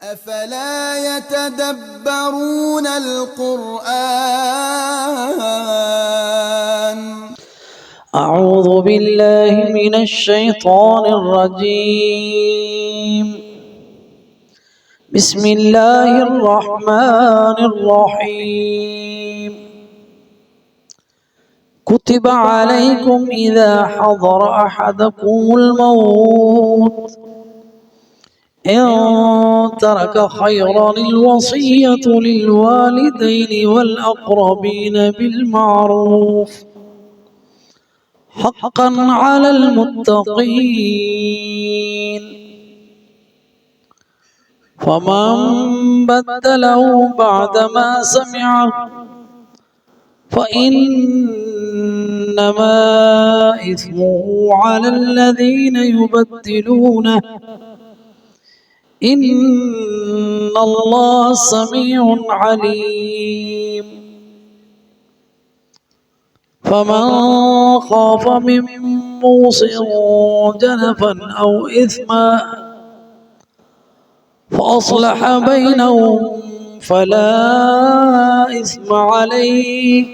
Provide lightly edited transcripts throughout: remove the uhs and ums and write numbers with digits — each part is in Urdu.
أفلا يتدبرون القرآن أعوذ بالله من الشيطان الرجيم بسم الله الرحمن الرحيم كتب عليكم إذا حضر أحدكم الموت إن ترك خيرا الوصية للوالدين والأقربين بالمعروف حقا على المتقين فمن بدله بعدما سمعه فإنما إثمه على الذين يبدلونه إن الله سميع عليم فمن خاف من موص جنفا أو إثما فأصلح بينهم فلا إثم عليه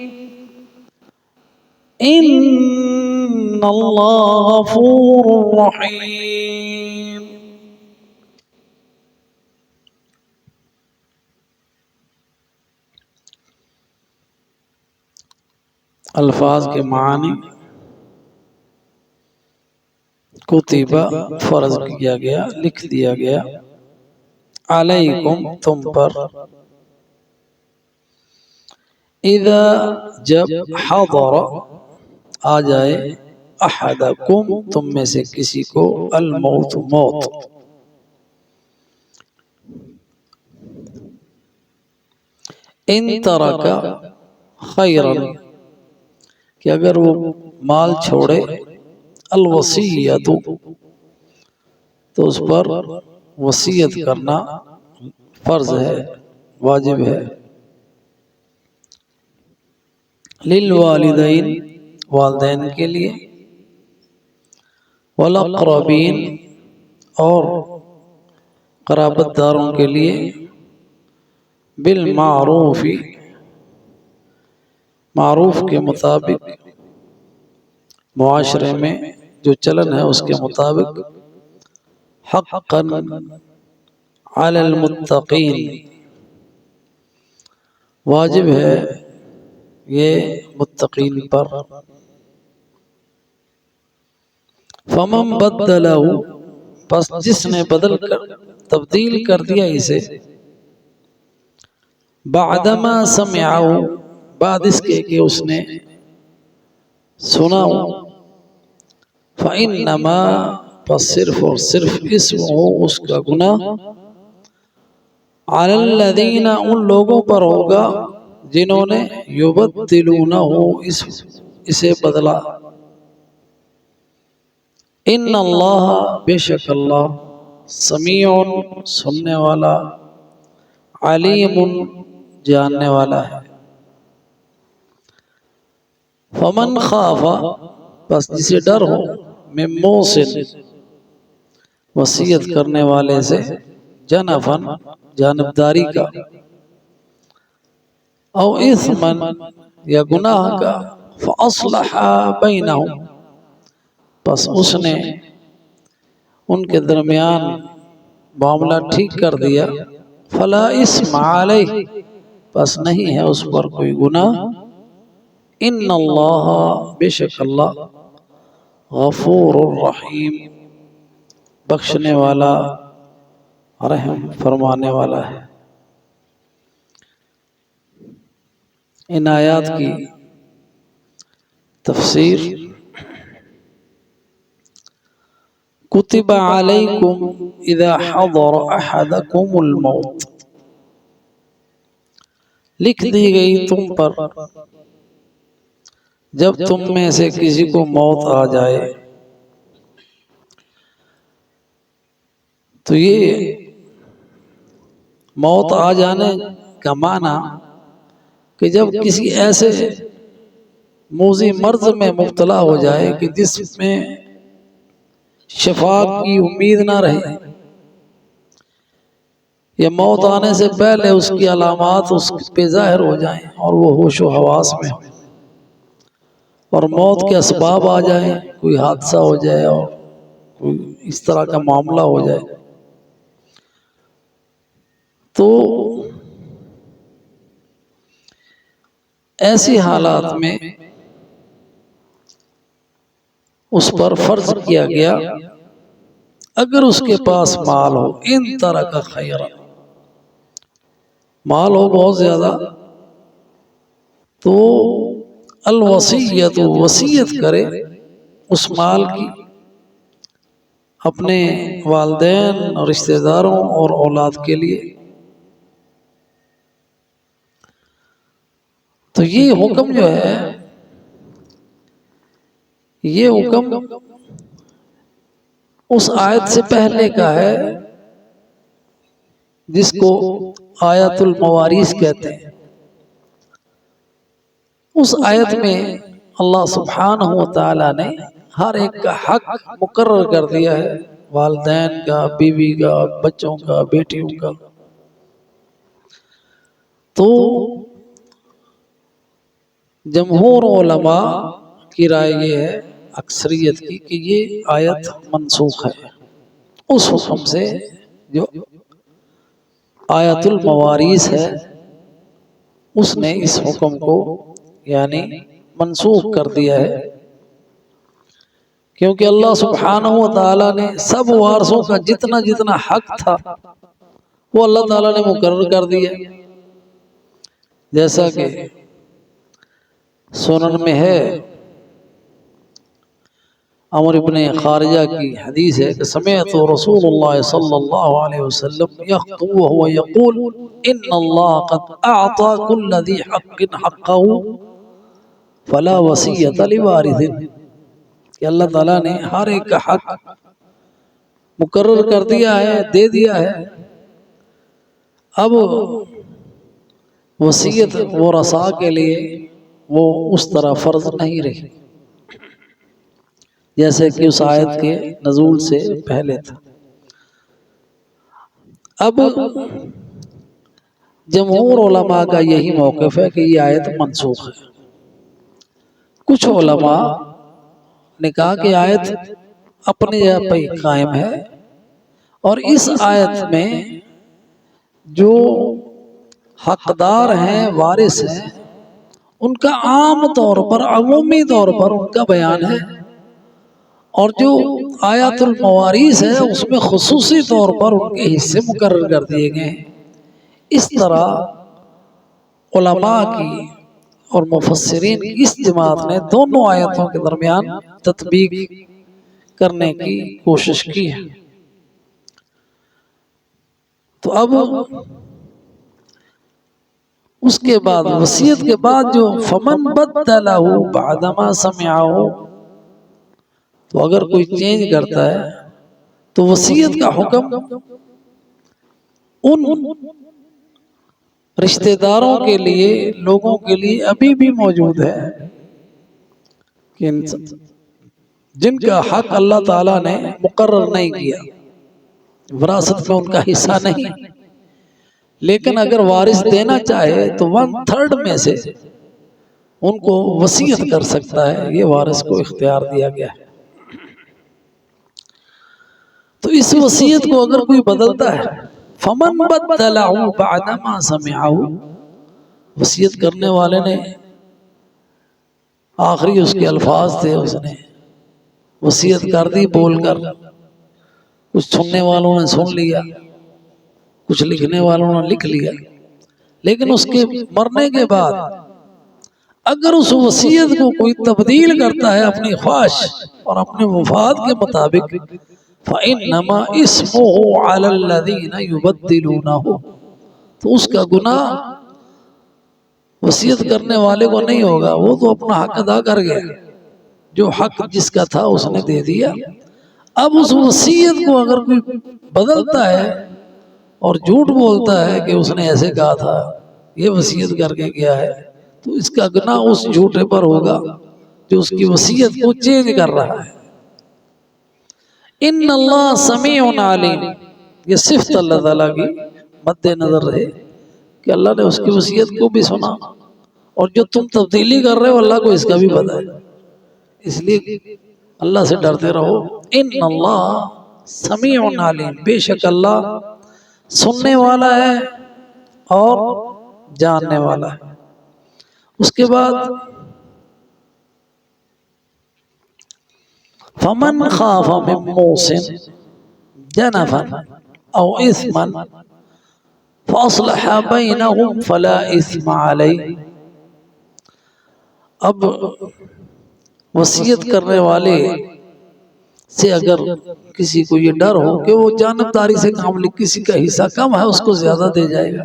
إن الله غفور رحيم. الفاظ کے معنی کتبہ فرض کیا گیا، لکھ دیا گیا، علیکم تم پر، اذا جب، حضر آ جائے، احدکم تم میں سے کسی کو، الموت موت، ان ترک خیرا کہ اگر وہ مال چھوڑے، الوصیت تو اس پر وصیت کرنا فرض ہے، واجب ہے، للوالدین والدین کے لیے، والاقربین اور قرابت داروں کے لیے، بالمعروف معروف کے مطابق، معاشرے میں جو چلن ہے اس کے مطابق، حقا علی المتقین واجب ہے یہ متقین پر، فمن بدلہ پس جس نے بدل کر تبدیل کر دیا اسے، بعدما سمعہ بعد اس کے کہ اس نے سنا، فإنما پس صرف اور صرف اسم ہو اس کا گناہ، علی الذین ان لوگوں پر ہوگا جنہوں نے یبدلونہ اسے بدلا، ان اللہ بے شک اللہ، سمیع سننے والا، علیم جاننے والا ہے، فمن خاف بس جسے ڈر ہو، من موصٍ وصیت کرنے والے سے، جنفاً جانبداری کا، او اثماً یا گناہ کا، فاصلح بینہم بس اس نے ان کے درمیان معاملہ ٹھیک کر دیا، فلا اسم علیہ بس نہیں ہے اس پر کوئی گناہ، ان اللہ بے شک اللہ، غفور الرحیم بخشنے والا، رحم فرمانے والا ہے۔ ان آیات کی تفسیر، کتب علیکم اذا حضر احدکم الموت، لکھ دی گئی تم پر جب تم میں سے کسی کو موت آ جائے، تو یہ موت آ جانے کا معنی کہ جب کسی ایسے موذی مرض میں مبتلا ہو جائے کہ جس میں شفا کی امید نہ رہے، یہ موت آنے سے پہلے اس کی علامات اس پہ ظاہر ہو جائیں اور وہ ہوش و حواس میں ہو، اور موت کے اسباب آ جائیں، کوئی حادثہ ہو جائے اور کوئی اس طرح کا معاملہ ہو جائے، تو ایسی حالات میں اس پر فرض کیا گیا اگر اس کے پاس مال ہو، ان طرح کا خیر، مال ہو بہت زیادہ، تو الوصیت، وصیت کرے اس مال کی اپنے والدین اور رشتہ داروں اور اولاد کے لیے۔ تو یہ حکم جو ہے، یہ حکم اس آیت سے پہلے کا ہے جس کو آیت الموارث کہتے ہیں۔ اس آیت میں اللہ سبحانہ وتعالی نے ہر ایک کا حق مقرر کر دیا ہے، والدین کا، بیوی کا، بچوں کا، بیٹیوں کا۔ تو جمہور علماء کی رائے یہ ہے، اکثریت کی، کہ یہ آیت منسوخ ہے اس حکم سے جو آیت الموارث ہے، اس نے اس حکم کو یعنی منسوخ کر دیا ہے، کیونکہ اللہ سبحانہ وتعالی نے سب وارثوں کا جتنا جتنا حق تھا وہ اللہ تعالیٰ نے مقرر کر دیا، جیسا کہ سنن میں ہے، عمر بن خارجہ کی حدیث ہے کہ سمعت رسول اللہ صلی اللہ علیہ وسلم یخطب وهو یقول ان اللہ قد اعطى كل ذی حق حقه فلا وصیۃ لوارث، کہ اللہ تعالیٰ نے ہر ایک کا حق مقرر کر دیا ہے، دے دیا ہے، اب وصیت ورثاء کے لیے وہ اس طرح فرض نہیں رہی جیسے کہ اس آیت کے نزول سے پہلے تھا۔ اب جمہور علماء کا یہی موقف ہے کہ یہ آیت منسوخ ہے۔ کچھ علماء نے کہا کہ آیت اپنی جگہ پہ قائم ہے، اور اس آیت میں جو حقدار ہیں، وارث ہیں، ان کا عام طور پر، عمومی طور پر ان کا بیان ہے، اور جو آیات الموارث ہے اس میں خصوصی طور پر ان کے حصے مقرر کر دیے گئے ہیں۔ اس طرح علماء کی اور مفسرین کی اس جماعت نے دونوں آیتوں کے درمیان تطبیق کرنے کی کوشش کی ہے۔ تو اب اس کے بعد، وصیت کے بعد، جو فمن بدلہ بعدما سمعہ، تو اگر کوئی چینج کرتا ہے تو وصیت کا حکم ان رشتہ داروں کے لیے، لوگوں کے لیے ابھی بھی موجود ہے کہ جن کا حق اللہ تعالیٰ نے مقرر نہیں کیا، وراثت میں ان کا حصہ نہیں، لیکن اگر وارث دینا چاہے تو 1/3 میں سے ان کو وصیت کر سکتا ہے، یہ وارث کو اختیار دیا گیا ہے۔ تو اس وصیت کو اگر کوئی بدلتا ہے، فمن بدلہ بعدما سمعہ، وصیت کرنے والے نے آخری اس کے الفاظ تھے، اس نے وصیت کر دی بول کر، کچھ سننے والوں نے سن لیا، کچھ لکھنے والوں نے لکھ لیا، لیکن اس کے مرنے کے بعد اگر اس وصیت کو کوئی تبدیل کرتا ہے اپنی خواہش اور اپنے مفاد کے مطابق، فَإِنَّمَا إِسْمُهُ عَلَى الَّذِينَ يُبَدِّلُونَهُ، تو اس کا گناہ وصیت کرنے والے کو نہیں ہوگا، وہ تو اپنا حق ادا کر گیا، جو حق جس کا تھا اس نے دے دیا۔ اب اس وصیت کو اگر کوئی بدلتا ہے اور جھوٹ بولتا ہے کہ اس نے ایسے کہا تھا، یہ وصیت کر کے گیا ہے، تو اس کا گناہ اس جھوٹے پر ہوگا جو اس کی وصیت کو چینج کر رہا ہے۔ ان اللہ سمیع علیم، یہ صفت اللہ تعالیٰ کی مد نظر رہے کہ اللہ نے اس کی وصیت کو بھی سنا، اور جو تم تبدیلی کر رہے ہو اللہ کو اس کا بھی پتہ ہے، اس لیے اللہ سے ڈرتے رہو۔ ان اللہ سمیع علیم، بے شک اللہ سننے والا ہے اور جاننے والا ہے۔ اس کے بعد فمن خاف من موص جنفا او اثما فاصلح بینہم فلا اثم علیہ۔ اب وصیت کرنے والے سے اگر کسی کو یہ ڈر ہو کہ وہ جانبداری سے کام لے، کسی کا حصہ کم ہے اس کو زیادہ دے جائے گا،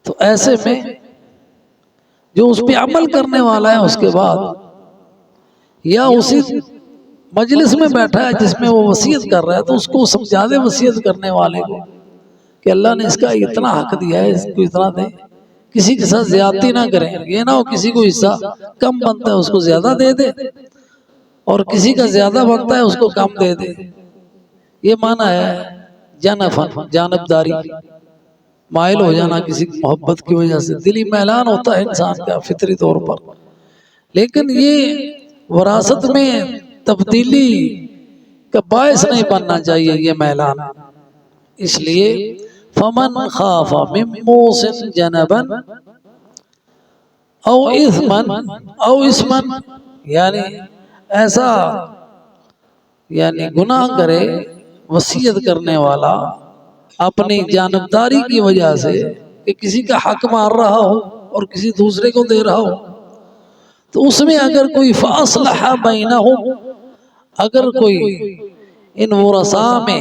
تو ایسے میں جو اس پہ عمل کرنے والا ہے اس کے بعد، یا اسی مجلس میں بیٹھا ہے جس میں وہ وصیت کر رہا ہے، تو اس کو سمجھا دے وصیت کرنے والے کو کہ اللہ نے اس کا اتنا حق دیا ہے، اس کو اتنا دے، کسی کے ساتھ زیادتی نہ کریں، یہ نہ ہو کسی کو حصہ کم بنتا ہے اس کو زیادہ دے دے، اور کسی کا زیادہ بنتا ہے اس کو کم دے دے۔ یہ معنی ہے جنفن، جانبداری، مائل ہو جانا کسی محبت کی وجہ سے، دلی میلان ہوتا ہے انسان کا فطری طور پر، لیکن یہ وراثت میں تبدیلی کا باعث نہیں بننا چاہیے یہ میلان۔ اس لیے فمن خاف من موص جنبا او اثما یعنی ایسا گناہ کرے وصیت کرنے والا اپنی جانبداری کی وجہ سے کہ کسی کا حق مار رہا ہو اور کسی دوسرے کو دے رہا ہو، تو اس میں اگر کوئی فاصلح بینہم، اگر کوئی ان ورثاء میں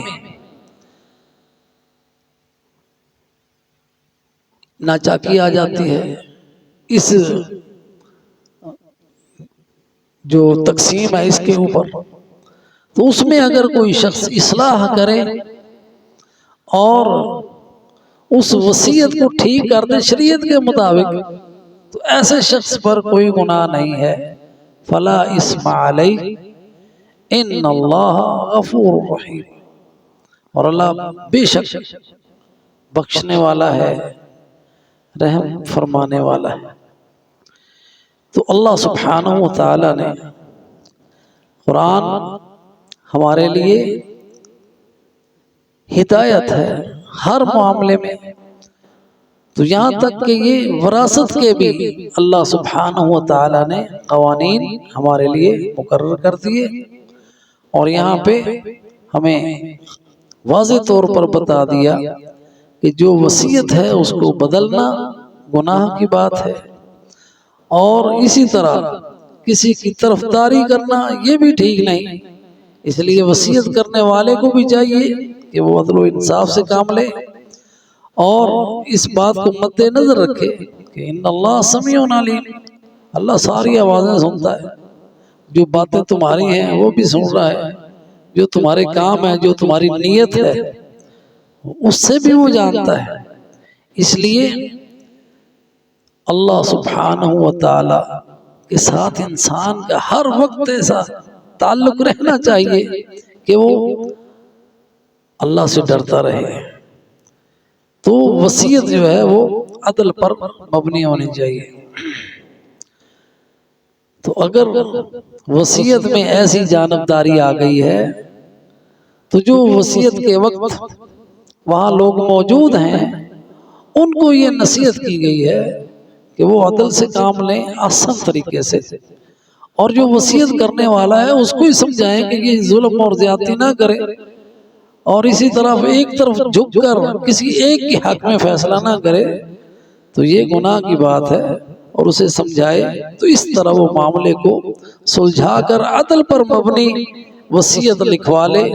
ناچاکی آ جاتی ہے، اس جو تقسیم ہے اس کے اوپر، تو اس میں اگر کوئی شخص اصلاح کرے اور اس وصیت کو ٹھیک کر دے شریعت کے مطابق، تو ایسے شخص پر کوئی گناہ نہیں ہے۔ فلا اثم علیہ ان اللہ غفور رحیم، اور اللہ بے شک بخشنے والا ہے، رحم فرمانے والا ہے۔ تو اللہ سبحانہ و تعالی نے قرآن ہمارے لیے ہدایت ہے ہر معاملے میں، تو یہاں تک کہ یہ وراثت کے بھی اللہ سبحانہ و تعالی نے قوانین ہمارے لیے مقرر کر دیے، اور یہاں پہ ہمیں واضح طور پر بتا دیا کہ جو وصیت ہے اس کو بدلنا گناہ کی بات ہے، اور اسی طرح کسی کی طرفداری کرنا یہ بھی ٹھیک نہیں، اس لیے وصیت کرنے والے کو بھی چاہیے کہ وہ عدل و انصاف سے کام لے، اور اس بات کو مد نظر رکھے کہ ان اللہ سمیع علیم، اللہ ساری آوازیں سنتا ہے، جو باتیں تمہاری ہیں وہ بھی سن رہا ہے، جو تمہارے کام ہے، جو تمہاری نیت ہے اس سے بھی وہ جانتا ہے۔ اس لیے اللہ سبحانہ و تعالی کے ساتھ انسان کا ہر وقت ایسا تعلق رہنا چاہیے کہ وہ اللہ سے ڈرتا رہے، تو وصیت جو ہے وہ عدل پر مبنی ہونی چاہیے۔ تو اگر وصیت میں ایسی جانبداری آ گئی ہے تو جو وصیت کے وقت وہاں لوگ موجود ہیں ان کو یہ نصیحت کی گئی ہے کہ وہ عدل سے کام لیں آسان طریقے سے، اور جو وصیت کرنے والا ہے اس کو ہی سمجھائیں کہ یہ ظلم اور زیادتی نہ کرے، اور اسی طرح ایک طرف جھک کر کسی ایک کے حق میں فیصلہ نہ کرے، تو یہ گناہ کی بات ہے، اور اسے سمجھائے تو اس طرح وہ معاملے کو سلجھا کر عدل پر مبنی وصیت لکھوا لے،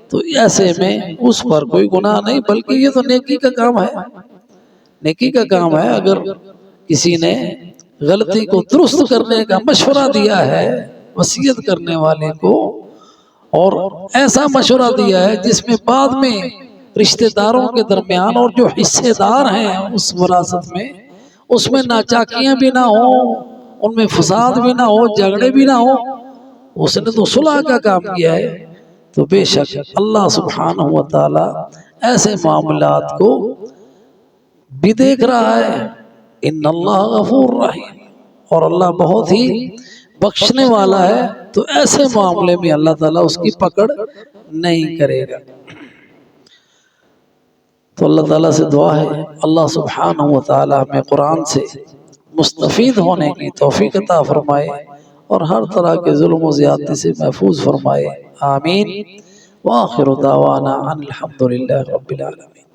تو ایسے میں اس پر کوئی گناہ نہیں، بلکہ یہ تو نیکی کا کام ہے، نیکی کا کام ہے۔ اگر کسی نے غلطی کو درست کرنے کا مشورہ دیا ہے وصیت کرنے والے کو، اور ایسا مشورہ دیا ہے جس میں بعد میں رشتہ داروں کے درمیان اور جو حصے دار ہیں اس وراثت میں، اس میں ناچاکیاں بھی نہ ہوں، ان میں فساد بھی نہ ہو، جھگڑے بھی نہ ہو، اس نے تو صلح کا کام کیا ہے، تو بے شک اللہ سبحانہ و تعالی ایسے معاملات کو بھی دیکھ رہا ہے. ان اللہ غفور رحیم، اور اللہ بہت ہی بخشنے والا ہے، تو ایسے معاملے میں اللہ تعالیٰ اس کی پکڑ نہیں کرے گا. تو اللہ تعالیٰ سے دعا ہے اللہ سبحانہ و تعالیٰ ہمیں قرآن سے مستفید ہونے کی توفیق عطا فرمائے اور ہر طرح کے ظلم و زیادتی سے محفوظ فرمائے. آمین. وآخر دعوانا ان الحمد للہ رب العالمین.